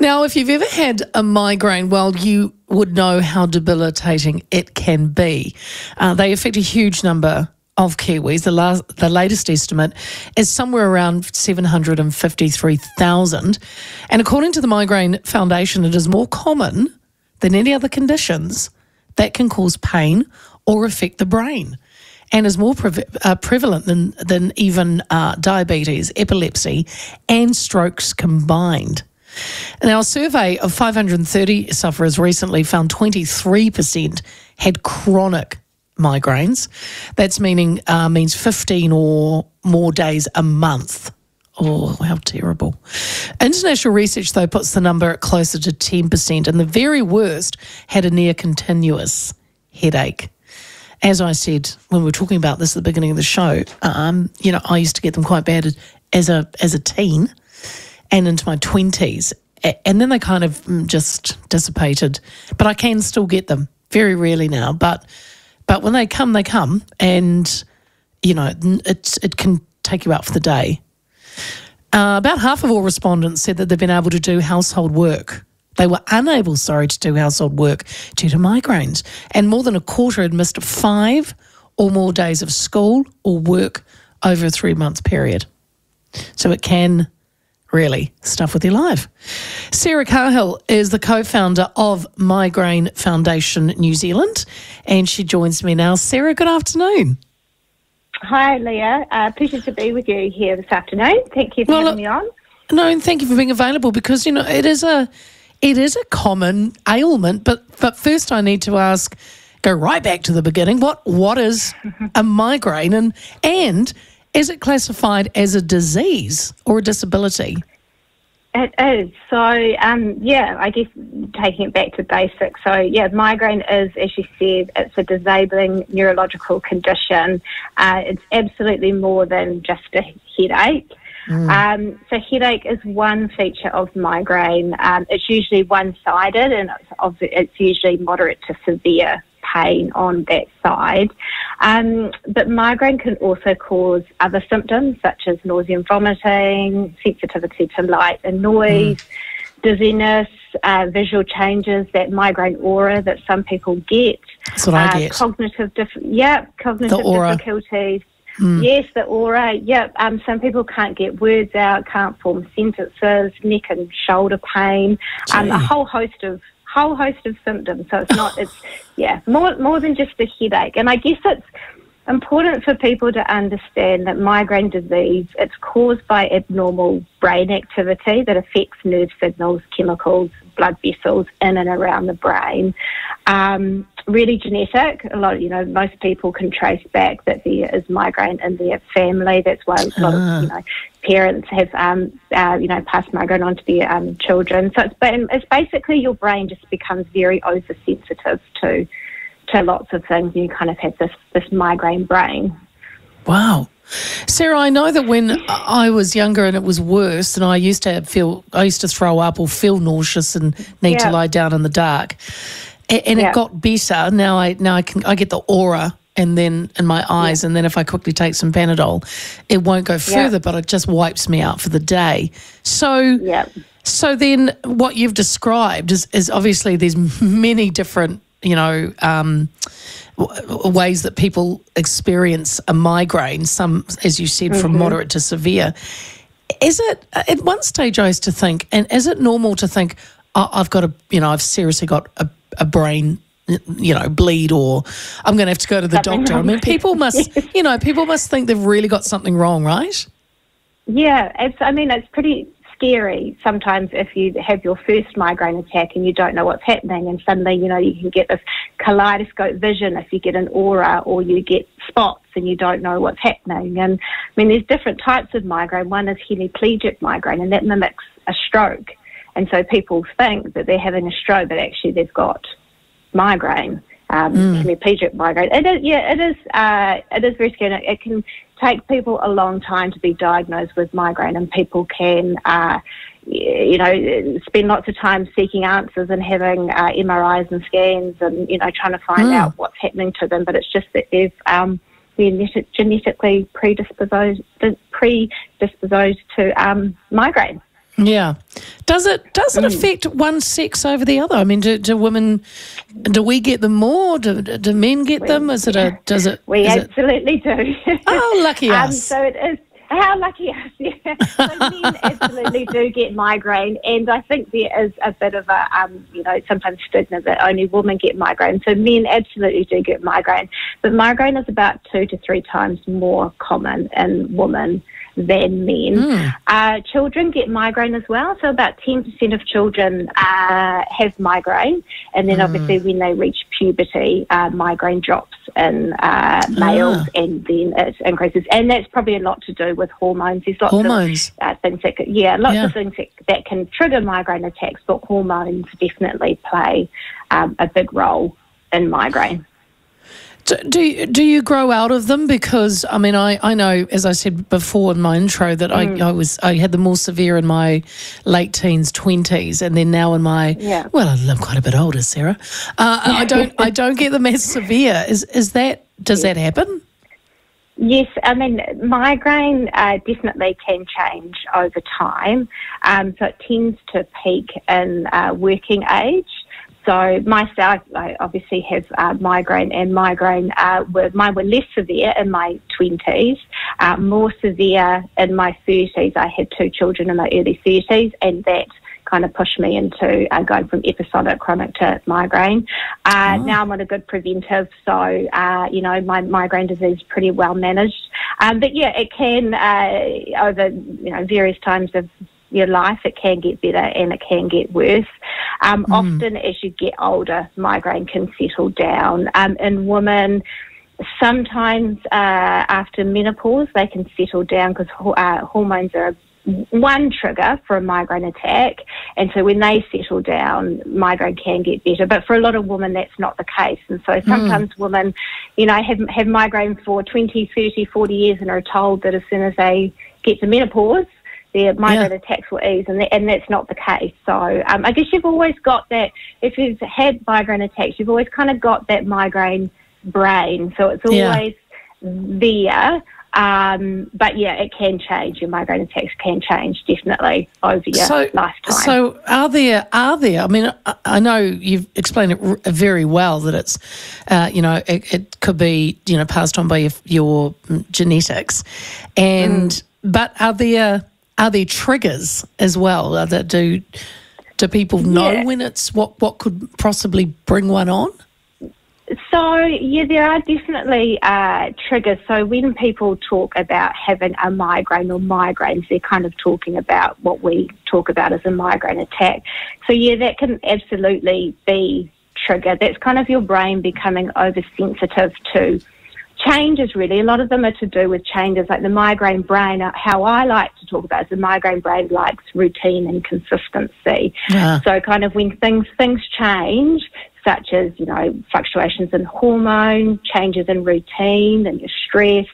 Now, if you've ever had a migraine, well, you would know how debilitating it can be. They affect a huge number of Kiwis. The latest estimate is somewhere around 753,000. And according to the Migraine Foundation, it is more common than any other conditions that can cause pain or affect the brain, and is more prevalent than even diabetes, epilepsy, and strokes combined. Now, a survey of 530 sufferers recently found 23% had chronic migraines. That's means 15 or more days a month. Oh, how terrible. International research, though, puts the number at closer to 10%, and the very worst had a near continuous headache. As I said when we were talking about this at the beginning of the show, I used to get them quite bad as a teen and into my 20s, and then they kind of just dissipated. But I can still get them, very rarely now. But when they come, and it can take you out for the day. About half of all respondents said that they've been able to do household work. They were unable, to do household work due to migraines. And more than a quarter had missed 5 or more days of school or work over a 3-month period. So it can really stuff with your life. Sarah Cahill is the co-founder of Migraine Foundation New Zealand, and she joins me now. Sarah, good afternoon. Hi, Leah. Pleasure to be with you here this afternoon. Thank you for having me on. No, and thank you for being available, because, it is a common ailment. But first I need to go right back to the beginning. What is a migraine, and is it classified as a disease or a disability? It is. So, I guess taking it back to basics. So, migraine is, as you said, it's a disabling neurological condition. It's absolutely more than just a headache. So headache is one feature of migraine. It's usually one-sided, and it's usually moderate to severe pain on that side. But migraine can also cause other symptoms such as nausea and vomiting, sensitivity to light and noise, dizziness, visual changes, that migraine aura that some people get. That's what I get. Cognitive difficulties. Yes, the aura. Some people can't get words out, can't form sentences, neck and shoulder pain, a whole host of symptoms. So it's more than just a headache. And I guess it's important for people to understand that migraine disease, it's caused by abnormal brain activity that affects nerve signals, chemicals, blood vessels in and around the brain. Really genetic. Most people can trace back that there is migraine in their family. That's why a lot of parents have passed migraine on to their children. So it's basically your brain just becomes very oversensitive to lots of things. You kind of have this migraine brain. Wow. Sarah, I know that when I was younger and it was worse, and I used to throw up or feel nauseous and need to lie down in the dark, and it got better. Now I get the aura and then in my eyes, and then if I quickly take some Panadol, it won't go further, but it just wipes me out for the day. So then what you've described is obviously there's many different ways that people experience a migraine, some, as you said, from moderate to severe. Is it, at one stage I used to think, and is it normal to think, I've seriously got a brain, bleed, or I'm going to have to go to the doctor? I mean, people must think they've really got something wrong, right? Yeah, it's pretty scary sometimes if you have your first migraine attack and you don't know what's happening, and suddenly you can get this kaleidoscope vision if you get an aura, or you get spots and you don't know what's happening. And there's different types of migraine. One is hemiplegic migraine, and that mimics a stroke, and so people think that they're having a stroke, but actually they've got migraine. Hemiplegic migraine. It is very scary. It can take people a long time to be diagnosed with migraine, and people can, spend lots of time seeking answers and having MRIs and scans and, trying to find out what's happening to them. But it's just that they're genetically predisposed to migraine. Yeah. Does it affect one sex over the other? I mean, do women, do we get them more? Do men get them? We absolutely do. Oh, lucky us. So it is. How lucky us, yeah. So men absolutely do get migraine, and I think there is a bit of a, sometimes stigma that only women get migraine. So men absolutely do get migraine, but migraine is about 2 to 3 times more common in women than men. Children get migraine as well, so about 10% of children have migraine, and then obviously when they reach puberty, migraine drops in males, and then it increases, and that's probably a lot to do with hormones. There's lots of things of things that can trigger migraine attacks, but hormones definitely play a big role in migraine. Do you grow out of them? Because I mean, I know, as I said before in my intro, that I had the more severe in my late teens, 20s, and then now in my I'm quite a bit older, Sarah. I don't get them as severe. Does that happen? Yes, I mean, migraine definitely can change over time. So it tends to peak in working age. So myself, I obviously have migraine, and mine were less severe in my 20s, more severe in my 30s. I had 2 children in my early 30s, and that kind of pushed me into going from episodic chronic to migraine. Now I'm on a good preventive, so, my migraine disease is pretty well managed. But yeah, it can, over, various times of your life, it can get better and it can get worse. Often as you get older, migraine can settle down. In women, sometimes after menopause, they can settle down because hormones are one trigger for a migraine attack, and so when they settle down, migraine can get better. But for a lot of women, that's not the case, and so sometimes women, have migraine for 20, 30, 40 years and are told that as soon as they get to menopause, their migraine attacks will ease, and that's not the case. So I guess you've always got that, if you've had migraine attacks, you've always kind of got that migraine brain, so it's always there. But yeah, it can change. Your migraine attacks can change definitely over your lifetime. So are there? I mean, I know you've explained it very well that it's, it could be, passed on by your genetics, and but are there triggers as well? Do people know when it's what could possibly bring one on? So, yeah, there are definitely triggers. So when people talk about having a migraine or migraines, they're kind of talking about what we talk about as a migraine attack. So, yeah, that can absolutely be triggered. That's kind of your brain becoming oversensitive to changes, really. A lot of them are to do with changes, like the migraine brain. How I like to talk about is the migraine brain likes routine and consistency. So kind of when things change, such as, fluctuations in hormone, changes in routine and your stress,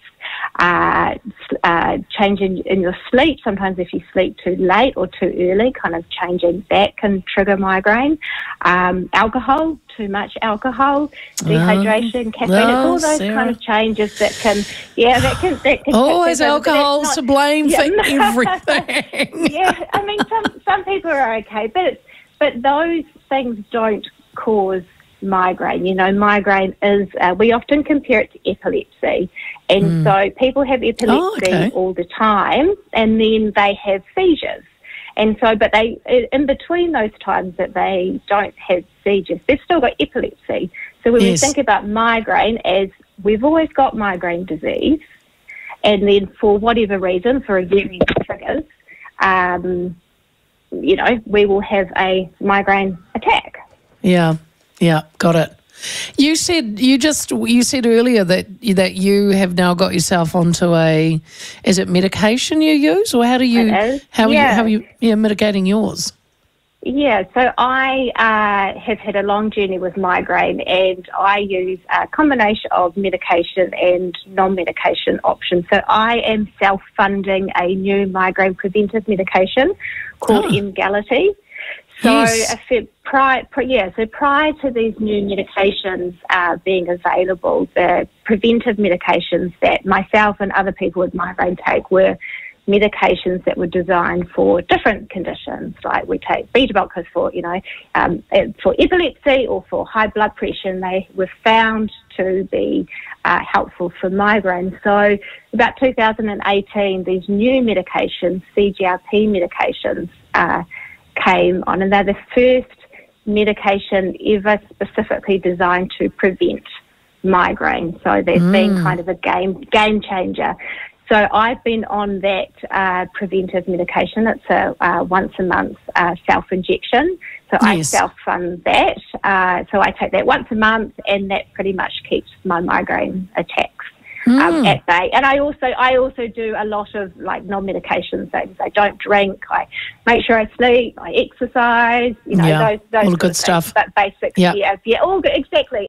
change in your sleep. Sometimes if you sleep too late or too early, kind of changing that can trigger migraine. Alcohol, too much alcohol, dehydration, caffeine, it's all those kind of changes that can, that can always alcohol to blame for everything. Yeah, I mean, some people are okay, but those things don't cause migraine. Migraine is, we often compare it to epilepsy. And so people have epilepsy all the time, and then they have seizures. And so, but they, in between those times that they don't have seizures, they've still got epilepsy. So when we think about migraine as we've always got migraine disease, and then for whatever reason, for a various triggers, we will have a migraine attack. Yeah, got it. You said earlier that you have now got yourself onto is it medication you use, or how are you mitigating yours? Yeah, so I have had a long journey with migraine, and I use a combination of medication and non-medication options. So I am self-funding a new migraine preventive medication called Emgality. So prior to these new medications being available, the preventive medications that myself and other people with migraine take were medications that were designed for different conditions. Like we take beta blockers for, for epilepsy or for high blood pressure, and they were found to be helpful for migraine. So about 2018, these new medications, CGRP medications, came on, and they're the first medication ever specifically designed to prevent migraine. So they've been kind of a game changer. So I've been on that preventive medication. It's a once a month self-injection. So I self-fund that. So I take that once a month, and that pretty much keeps my migraine attacks at bay. And I also do a lot of like non-medication things. I don't drink. I make sure I sleep. I exercise. Those all good stuff. But basically, all good, exactly.